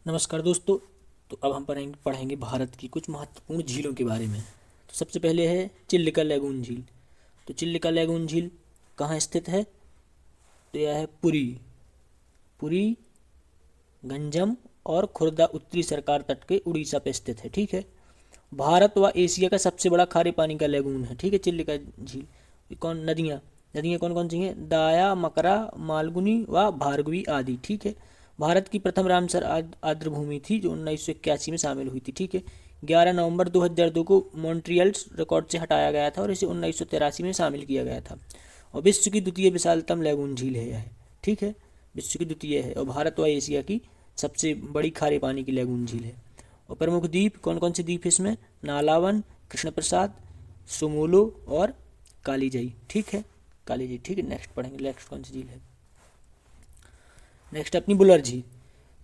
नमस्कार दोस्तों। तो अब हम पढ़ेंगे भारत की कुछ महत्वपूर्ण झीलों के बारे में। तो सबसे पहले है चिल्लिका लैगून झील। तो चिल्लिका लैगून झील कहाँ स्थित है? तो यह है पुरी, पुरी, गंजम और खुर्दा उत्तरी सरकार तट के उड़ीसा पे स्थित है। ठीक है। भारत व एशिया का सबसे बड़ा खारे पानी का लैगून है। ठीक है, चिल्लिका झील। ये कौन नदियाँ नदियाँ कौन कौन सी हैं? दाया, मकरा, मालगुनी व भार्गवी आदि। ठीक है। भारत की प्रथम रामसर आर्द्रभूमि थी जो 1981 में शामिल हुई थी। ठीक है। 11 नवंबर 2002 को मॉन्ट्रियल रिकॉर्ड से हटाया गया था और इसे 1983 में शामिल किया गया था। और विश्व की द्वितीय विशालतम लैगून झील है यह। ठीक है, विश्व की द्वितीय है और भारत व एशिया की सबसे बड़ी खारे पानी की लैगून झील है। और प्रमुख द्वीप कौन कौन से द्वीप है इसमें? नालावन, कृष्ण प्रसाद, सुमोलो और कालीजई। ठीक है, कालीजई। ठीक है, नेक्स्ट पढ़ेंगे। नेक्स्ट कौन सी झील है? नेक्स्ट अपनी बुलर झील।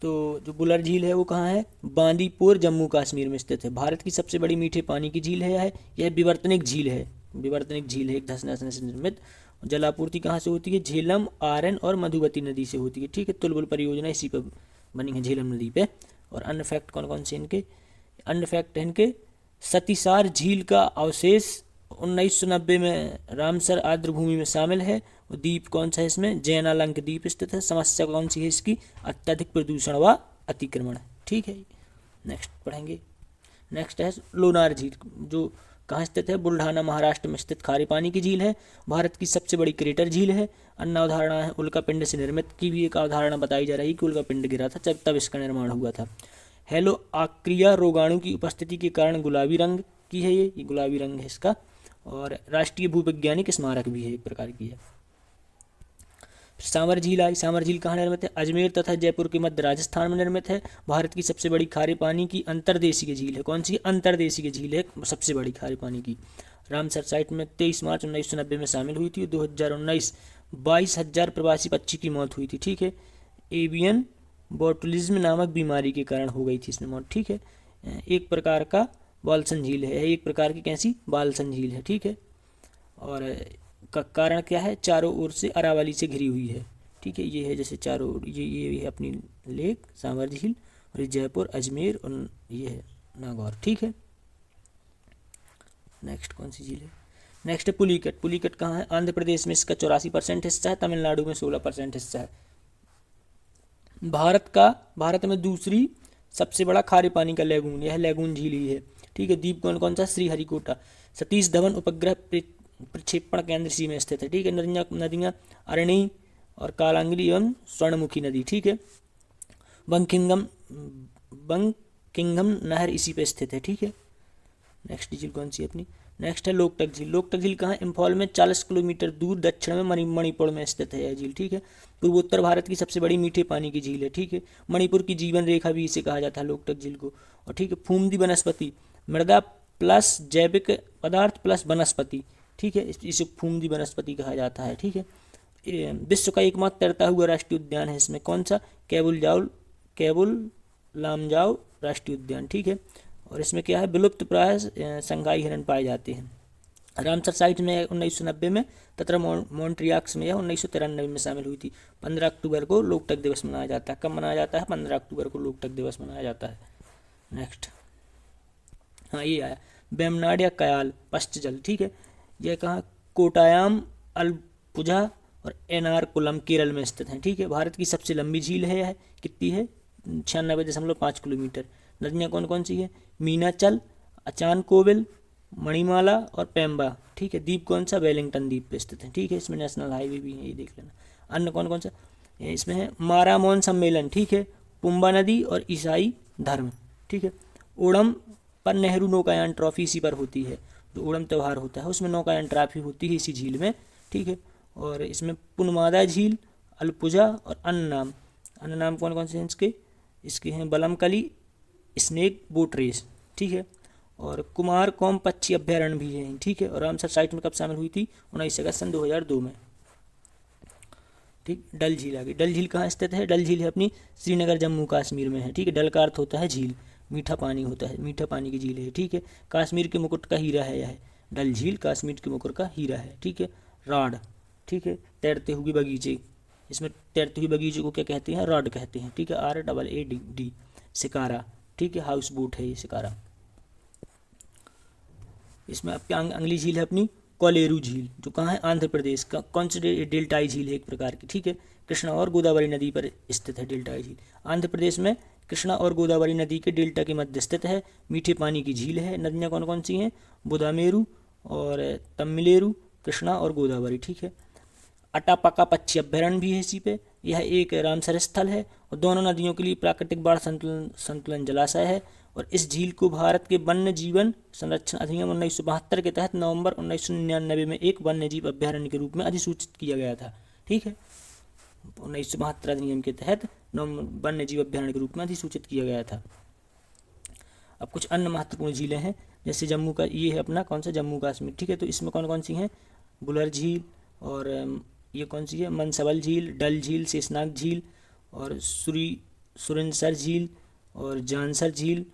तो जो बुलर झील है वो कहाँ है? बांदीपुर, जम्मू कश्मीर में स्थित है। भारत की सबसे बड़ी मीठे पानी की झील है यह विवर्तनिक झील है। विवर्तनिक झील है, एक धंसने से निर्मित। जलापूर्ति कहाँ से होती है? झेलम, आरएन और मधुमती नदी से होती है। ठीक है, तुलबुल परियोजना इसी पर बनी है, झेलम नदी पे। और अन्य फैक्ट कौन कौन से इनके? अन्य फैक्ट है इनके, सतीसार झील का अवशेष 1990 में रामसर आर्द्रभूमि में शामिल है। और द्वीप कौन सा है इसमें? जैनालंक द्वीप स्थित है। समस्या कौन सी है इसकी? अत्यधिक प्रदूषण व अतिक्रमण। ठीक है, नेक्स्ट पढ़ेंगे। नेक्स्ट है लोनार झील, जो कहाँ स्थित है? बुल्ढाना, महाराष्ट्र में स्थित खारे पानी की झील है। भारत की सबसे बड़ी क्रेटर झील है। अन्य अवधारणा है उल्का पिंड से निर्मित की भी एक अवधारणा बताई जा रही है कि उल्का पिंड गिरा था तब इसका निर्माण हुआ था। हेलो आक्रिया रोगाणु की उपस्थिति के कारण गुलाबी रंग की है ये गुलाबी रंग है इसका। और राष्ट्रीय भूवैज्ञानिक स्मारक भी है, एक प्रकार की है। सांवर झील आई। सांवर झील कहाँ निर्मित है? अजमेर तथा जयपुर के मध्य राजस्थान में निर्मित है। भारत की सबसे बड़ी खारे पानी की अंतर्देशीय झील है। कौन सी? अंतर्देशीय झील है सबसे बड़ी खारे पानी की। रामसर साइट में 23 मार्च 1990 में शामिल हुई थी। 2019 22,000 प्रवासी पक्षी की मौत हुई थी। ठीक है, एवियन बोटुलिज्म नामक बीमारी के कारण हो गई थी इसमें मौत। ठीक है, एक प्रकार का बालसन झील है, एक प्रकार की कैसी? बालसन झील है। ठीक है, और का कारण क्या है? चारों ओर से अरावली से घिरी हुई है। ठीक है, ये है जैसे चारों ओर ये है अपनी लेक सांवर झील, और ये जयपुर, अजमेर और ये है नागौर। ठीक है, नेक्स्ट कौन सी झील है? नेक्स्ट है पुलिकट। पुलिकट कहाँ है? आंध्र प्रदेश में इसका 84% हिस्सा है, तमिलनाडु में 16% हिस्सा है। भारत में दूसरी सबसे बड़ा खारे पानी का लैगून यह लैगून झील ही है। ठीक है, द्वीप कौन कौन सा? श्रीहरिकोटा, सतीश धवन उपग्रह प्रक्षेपण केंद्र सी में स्थित है। ठीक है, नदियाँ अरणी और कालांगली एवं स्वर्णमुखी नदी। ठीक है, बंकिंगम बंकिंगम नहर इसी पे स्थित है। ठीक है, नेक्स्ट झील कौन सी है अपनी? नेक्स्ट है लोकटक झील। लोकटक झील कहाँ है? इम्फॉल में 40 किलोमीटर दूर दक्षिण में मणिपुर में स्थित है यह झील। ठीक है, पूर्वोत्तर भारत की सबसे बड़ी मीठे पानी की झील है। ठीक है, मणिपुर की जीवन रेखा भी इसे कहा जाता है, लोकटक झील को। और ठीक है, फूमदी वनस्पति, मृदा प्लस जैविक पदार्थ प्लस वनस्पति। ठीक है, इसे फूमदी वनस्पति कहा जाता है। ठीक है, विश्व का एकमात्र तैरता हुआ राष्ट्रीय उद्यान है इसमें। कौन सा? केबुल लामजाओ राष्ट्रीय उद्यान। ठीक है, और इसमें क्या है? विलुप्त प्राय संगाई हिरण पाए जाते हैं। रामसर साइट में 1990 में तथा मॉन्ट्रियाक्स में यह 1993 में शामिल हुई थी। 15 अक्टूबर को लोकटक दिवस मनाया जाता है। कब मनाया जाता है? 15 अक्टूबर को लोकटक दिवस मनाया जाता है। नेक्स्ट, हाँ ये आया बेमनाड या कयाल पश्च जल। ठीक है, यह कहाँ? कोटायाम, अलपुझा और एनारकुलम केरल में स्थित है। ठीक है, भारत की सबसे लंबी झील है यह। कितनी है? 96.5 किलोमीटर। नदियाँ कौन कौन सी है? मीनाचल, अचान कोविल, मणिमाला और पेम्बा। ठीक है, द्वीप कौन सा? वेलिंगटन द्वीप पे स्थित है। ठीक है, इसमें नेशनल हाईवे भी है, ये देख लेना। अन्य कौन कौन सा? इसमें है मारामोन सम्मेलन। ठीक है, पुम्बा नदी और ईसाई धर्म। ठीक है, ओणम पर नेहरू नौकायान ट्रॉफी इसी पर होती है। जो ओणम त्यौहार होता है उसमें नौकायान ट्रॉफी होती है इसी झील में। ठीक है, और इसमें पुनमादा झील, अलपुजा और अन्य नाम कौन कौन से हैं इसके? इसके हैं बलमकली, स्नेक बोट रेस। ठीक है, और कुमार कौम पक्षी अभ्यारण्य भी है। ठीक है, और रामसर साइट में कब शामिल हुई थी? 19 अगस्त सन 2002 में। ठीक, डल झील आ गई। डल झील कहाँ स्थित है? डल झील है अपनी श्रीनगर, जम्मू कश्मीर में है। ठीक है, डल का अर्थ होता है झील, मीठा पानी होता है, मीठा पानी की झील है। ठीक है, कश्मीर के मुकुट का हीरा है यह। डल झील कश्मीर के मुकुट का हीरा है। ठीक है, राड। ठीक है, तैरते हुए बगीचे, इसमें तैरते हुए बगीचे को क्या कहते हैं? राड कहते हैं। ठीक है, RAAD। शिकारा, ठीक है, हाउस बोट है ये शिकारा। इसमें आपकी अगली झील है अपनी कोलेरू झील, जो कहाँ है, आंध्र प्रदेश का। कौन सी डेल्टाई झील है एक प्रकार की, ठीक है, कृष्णा और गोदावरी नदी पर स्थित है डेल्टाई झील। आंध्र प्रदेश में कृष्णा और गोदावरी नदी के डेल्टा के मध्य स्थित है, मीठे पानी की झील है। नदियाँ कौन कौन सी हैं, बुदामेरू और तमिलेरू, कृष्णा और गोदावरी, ठीक है। अटापका पक्षी अभ्यारण्य भी है इसी पे, यह एक रामसर स्थल है और दोनों नदियों के लिए प्राकृतिक बाढ़ संतुलन जलाशय है। और इस झील को भारत के वन्य जीवन संरक्षण अधिनियम 1972 के तहत नवंबर 1999 में एक वन्य जीव अभ्यारण्य के रूप में अधिसूचित किया गया था, ठीक है। 1972 अधिनियम के तहत वन्य जीव अभ्यारण्य के रूप में अधिसूचित किया गया था। अब कुछ अन्य महत्वपूर्ण झीलें हैं, जैसे जम्मू का, ये है अपना कौन सा, जम्मू कश्मीर, ठीक है। तो इसमें कौन कौन सी हैं, बुलर झील, और ये कौन सी है, मनसबल झील, डल झील, शेषनाग झील, और सुरिनसर झील, और जानसर झील,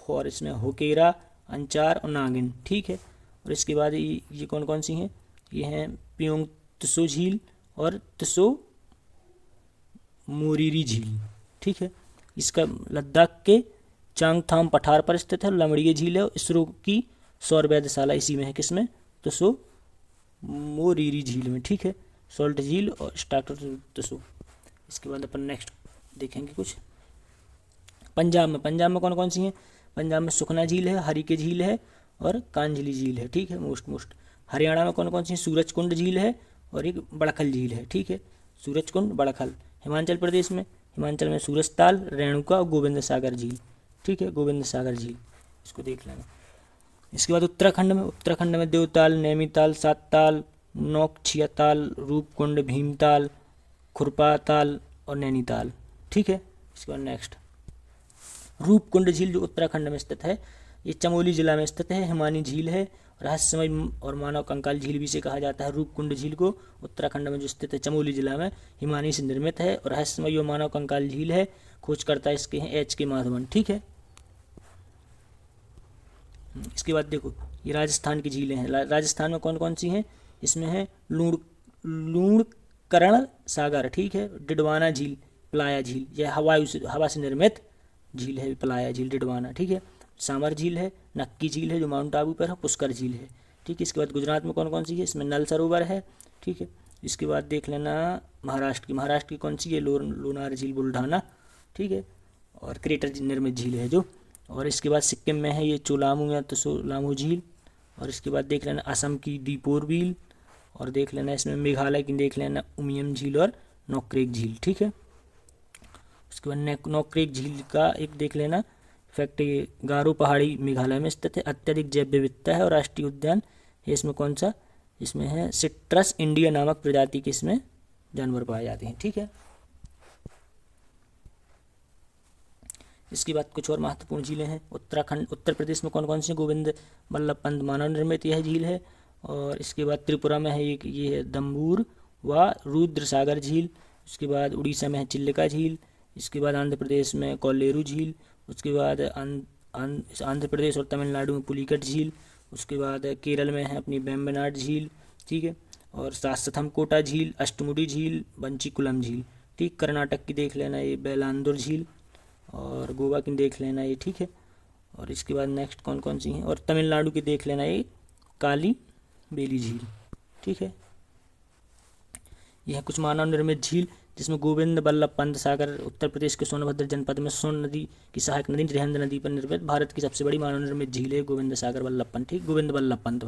और इसमें होकेरा, अंचार और नागिन, ठीक है। और इसके बाद ये कौन कौन सी हैं, ये हैं प्योंग त्सो झील और त्सो मोरीरी झील, ठीक है। इसका लद्दाख के चांगथाम पठार पर स्थित है। लमड़िए झील है, इसरो की सौर वेधशाला इसी में है, किसमें, त्सो मोरीरी झील में, ठीक है, सॉल्ट झील और स्टार्टर त्सो। इसके बाद अपन नेक्स्ट देखेंगे कुछ पंजाब में कौन कौन सी हैं। पंजाब में सुखना झील है, हरिके झील है और कांजली झील है, ठीक है, मोस्ट। हरियाणा में कौन कौन सी हैं, सूरजकुंड झील है और एक बड़खल झील है, ठीक है, सूरजकुंड बड़खल। हिमाचल प्रदेश में, हिमाचल में सूरजताल, रेणुका और गोविंद सागर झील, ठीक है, गोविंद सागर झील, इसको देख लेना। इसके बाद उत्तराखंड में देवताल, नैनीताल, सातताल, नौकछियाताल, रूपकुंड, भीमताल, खुरपाताल और नैनीताल, ठीक है। इसके बाद नेक्स्ट रूपकुंड झील, जो उत्तराखंड में स्थित है, ये चमोली जिला में स्थित है। हिमानी झील है, रहस्यमय और मानव कंकाल झील भी इसे कहा जाता है। रूपकुंड झील को उत्तराखंड में जो स्थित है चमोली जिला में, हिमानी से निर्मित है और रहस्यमय और मानव कंकाल झील है। खोजकर्ता इसके हैं एच के माधवन, ठीक है। इसके बाद देखो ये राजस्थान की झीलें हैं। राजस्थान में कौन कौन सी हैं, इसमें है लूणकरण सागर, ठीक है, डिडवाना झील, पलाया झील, यह हवा से निर्मित झील है, पलाया झील, डिडवाना, ठीक है। सामर झील है, नक्की झील है जो माउंट आबू पर है, पुष्कर झील है, ठीक है। इसके बाद गुजरात में कौन कौन सी है, इसमें नल सरोवर है, ठीक है। इसके बाद देख लेना महाराष्ट्र की कौन सी है, लोनार झील, बुल्ढाना, ठीक है, और क्रेटर निर्मित झील है जो। और इसके बाद सिक्किम में है ये चोलामू या त्सोलामू झील। और इसके बाद देख लेना असम की दीपोर झील, और देख लेना इसमें मेघालय की देख लेना उमियम झील और नोक्रेक झील, ठीक है। उसके बाद नोक्रेक झील का एक देख लेना फैक्ट, ये गारो पहाड़ी मेघालय में स्थित है, अत्यधिक जैव विविधता है और राष्ट्रीय उद्यान है। इसमें कौन सा, इसमें है सिट्रस इंडिया नामक प्रजाति के इसमें जानवर पाए जाते हैं, ठीक है। इसके बाद कुछ और महत्वपूर्ण झीलें हैं। उत्तर प्रदेश में कौन कौन सी, गोविंद बल्लभ पंत मानव निर्मित यह झील है। और इसके बाद त्रिपुरा में है एक ये है दम्बूर व रुद्र सागर झील। उसके बाद उड़ीसा में है चिल्लिका झील। इसके बाद आंध्र प्रदेश में कोल्लेरू झील। उसके बाद आंध्र प्रदेश और तमिलनाडु में पुलिकट झील। उसके बाद केरल में है अपनी वेम्बनाड झील, ठीक है, और सासथमकोटा झील, अष्टमुडी झील, बंचीकुलम झील, ठीक। कर्नाटक की देख लेना ये बेलांदुर झील, और गोवा की देख लेना ये, ठीक है। और इसके बाद नेक्स्ट कौन कौन सी हैं, और तमिलनाडु की देख लेना ये काली बेली झील, ठीक है। यह कुछ मानव निर्मित झील, जिसमें गोविंद बल्लभ पंत सागर उत्तर प्रदेश के सोनभद्र जनपद में सोन नदी की सहायक नदी रिहंद नदी पर निर्मित भारत की सबसे बड़ी मानव निर्मित झील है गोविंद सागर बल्लभ पंत, ठीक, गोविंद बल्लभ पंत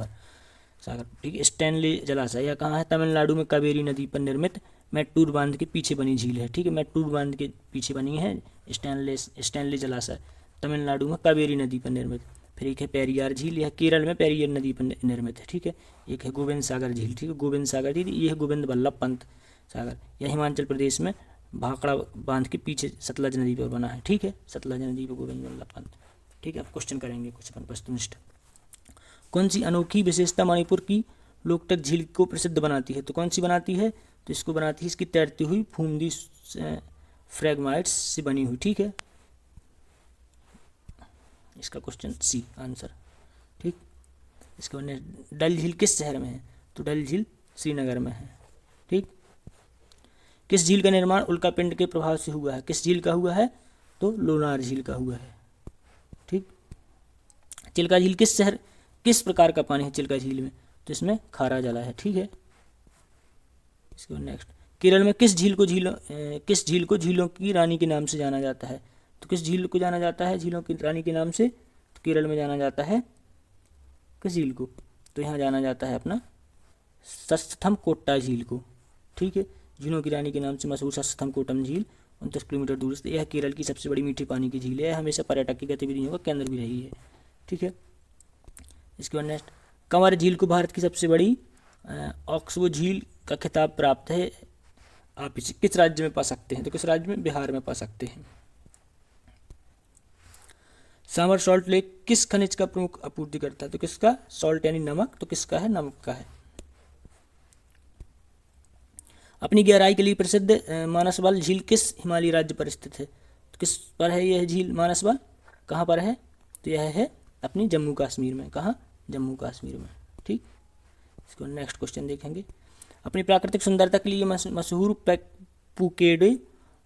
सागर, ठीक। स्टैनली जलाशय यह कहाँ है, तमिलनाडु में कावेरी नदी पर निर्मित मैट्टूर बांध के पीछे बनी झील है, ठीक है, मैट्टूर बांध के पीछे बनी है स्टैनली जलाशय, तमिलनाडु में कावेरी नदी पर निर्मित। फिर एक है पेरियार झील, यह केरल में पेरियार नदी पर निर्मित है, ठीक है। एक है गोविंद सागर झील, ठीक है, गोविंद सागर झील, ये है गोविंद बल्लभ पंत सागर, यह हिमाचल प्रदेश में भाखड़ा बांध के पीछे सतलज नदी पर बना है, ठीक है, सतलज नदी पर गोविंद बल्लभ पंत, ठीक है। अब क्वेश्चन करेंगे कुछ अपन वस्तुनिष्ठ। कौन सी अनोखी विशेषता मणिपुर की लोकटक झील को प्रसिद्ध बनाती है, तो कौन सी बनाती है, तो इसको बनाती है इसकी तैरती हुई फूंदी फ्रेगमाइट्स से बनी हुई, ठीक है। इसका क्वेश्चन सी आंसर, ठीक। इसके बाद डल झील किस शहर में है, तो डल झील श्रीनगर में है, ठीक। किस झील का निर्माण उल्कापिंड के प्रभाव से हुआ है, किस झील का हुआ है, तो लोनार झील का हुआ है। ठीक। चिल्का झील किस प्रकार का पानी है चिल्का झील में, तो इसमें खारा जला है। ठीक है। इसके बाद नेक्स्ट, केरल में किस झील को झीलों की रानी के नाम से जाना जाता है, तो किस झील को जाना जाता है झीलों की रानी के नाम से, तो केरल में जाना जाता है किस झील को, तो यहाँ जाना जाता है अपना सस्थमकोट्टा झील को। ठीक है। झीलों की रानी के नाम से मशहूर सस्थमकोटम झील 29 किलोमीटर दूर से, यह केरल की सबसे बड़ी मीठी पानी की झील है, हमेशा पर्यटक की गतिविधियों का केंद्र भी रही है। ठीक है। इसके बाद नेक्स्ट, कंवर झील को भारत की सबसे बड़ी ऑक्सबो झील का खिताब प्राप्त है, आप इसे किस राज्य में पा सकते हैं, तो किस राज्य में, बिहार में पा सकते हैं। सांभर सॉल्ट लेक किस खनिज का प्रमुख आपूर्ति करता है, तो किसका, सॉल्ट यानी नमक, तो किसका है, नमक का है। अपनी गहराई के लिए प्रसिद्ध मानसबल झील किस हिमालयी राज्य पर स्थित है, तो किस पर है यह झील मानसबल, कहाँ पर है, तो यह है अपनी जम्मू कश्मीर में। कहाँ, जम्मू कश्मीर में। ठीक। इसको नेक्स्ट क्वेश्चन देखेंगे, अपनी प्राकृतिक सुंदरता के लिए मशहूर पुकेड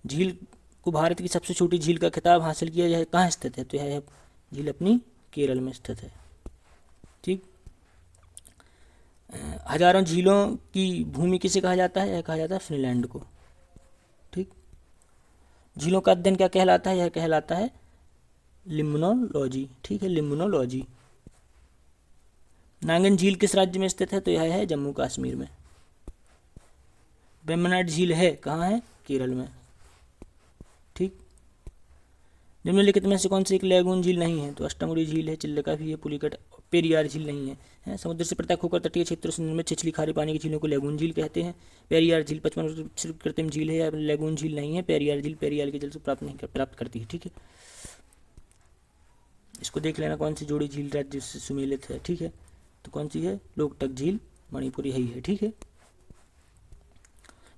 झील को भारत की सबसे छोटी झील का खिताब हासिल किया, यह कहाँ स्थित है, तो यह झील अपनी केरल में स्थित है। ठीक। हजारों झीलों की भूमि किसे कहा जाता है, यह कहा जाता है फिनलैंड को। ठीक। झीलों का अध्ययन क्या कहलाता है, यह कहलाता है लिम्नोलॉजी। ठीक है, लिम्नोलॉजी। नांगन झील किस राज्य में स्थित है, तो यह है जम्मू कश्मीर में। वेम्बनाड झील है कहाँ है, केरल में। ठीक। निम्नलिखित में से कौन सी एक लैगून झील नहीं है, तो अष्टमुड़ी झील है, चिल्का भी है, पुलिकट, पेरियार झील नहीं है। समुद्र से पृथक होकर तटीय क्षेत्रों से निर्मित छिछली खारे पानी की झीलों को लैगून झील कहते हैं। पेरियार झील 55% कृत्रिम झील है, लैगून झील नहीं है। पेरियार झील पेरियार के जल से प्राप्त करती है। ठीक है। इसको देख लेना कौन सी जोड़ी झील राज्य से सुमेलित है। ठीक है, तो कौन सी है, लोकटक झील मणिपुर यही है। ठीक है।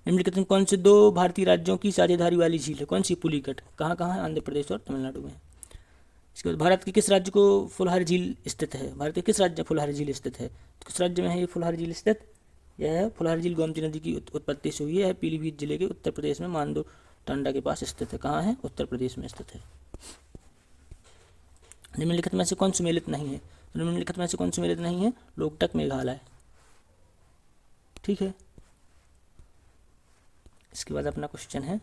निम्नलिखित में कौन से दो भारतीय राज्यों की साझेदारी वाली झील है, कौन सी, पुलिकट, कहाँ कहाँ है, आंध्र प्रदेश और तमिलनाडु में। इसके बाद भारत के किस राज्य को फुलहार झील स्थित है, भारत के किस राज्य में फुलहार झील स्थित है, तो किस राज्य में है ये फुलहार झील स्थित, यह है फुलहार झील गोमती नदी की उत्पत्ति से हुई है, पीलीभीत जिले के उत्तर प्रदेश में मानदो टांडा के पास स्थित है। कहाँ है, उत्तर प्रदेश में स्थित है। निम्नलिखित में से कौन सुमेलित नहीं है, तो निम्नलिखित में से कौन सुमेलित नहीं है, लोकटक मेघालय। ठीक है। इसके बाद अपना क्वेश्चन है,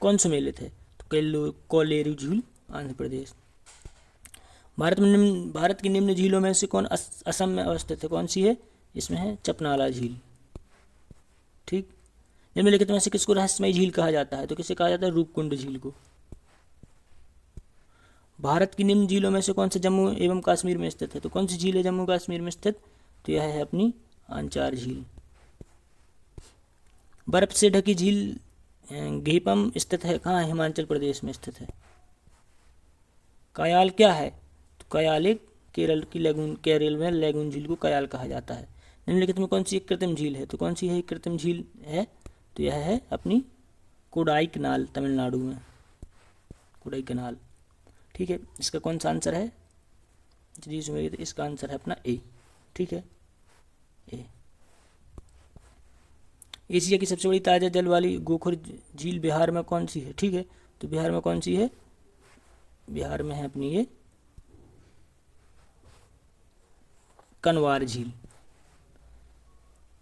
कौन सुमेलित है, तो कोलेरू झील आंध्र प्रदेश। भारत की निम्न झीलों में से कौन असम में अवस्थित है, कौन सी है, इसमें है चपनाला झील। ठीक। निम्नलिखित में से किसको रहस्यमयी झील कहा जाता है, तो किसे कहा जाता है, रूपकुंड झील को। भारत की निम्न झीलों में से कौन से जम्मू एवं कश्मीर में स्थित है, तो कौन सी झील है जम्मू कश्मीर में स्थित, तो यह है अपनी आंचार झील। बर्फ से ढकी झील घेपम स्थित है कहाँ, हिमाचल प्रदेश में स्थित है। कयाल क्या है, तो कयाल एक केरल में लैगून झील को कयाल कहा जाता है। निम्नलिखित में कौन सी एक कृत्रिम झील है, तो कौन सी है एक कृत्रिम झील है, तो यह है अपनी कोडाईकनाल तमिलनाडु में, कोडाईकनाल। ठीक है। इसका कौन सा आंसर है, जी सुमेलित, इसका आंसर है अपना ए। ठीक है, ए। एशिया की सबसे बड़ी ताज़ा जल वाली गोखुर झील बिहार में कौन सी है, ठीक है, तो बिहार में कौन सी है, बिहार में है अपनी ये कनवार झील।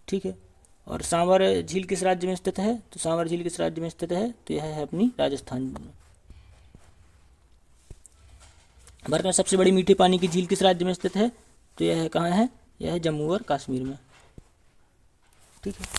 ठीक है। और सांवर झील किस राज्य में स्थित है, तो सांवर झील किस राज्य में स्थित है, तो यह है अपनी राजस्थान में। भारत में सबसे बड़ी मीठे पानी की झील किस राज्य में स्थित है, तो यह कहाँ है, यह है जम्मू और कश्मीर में। ठीक है।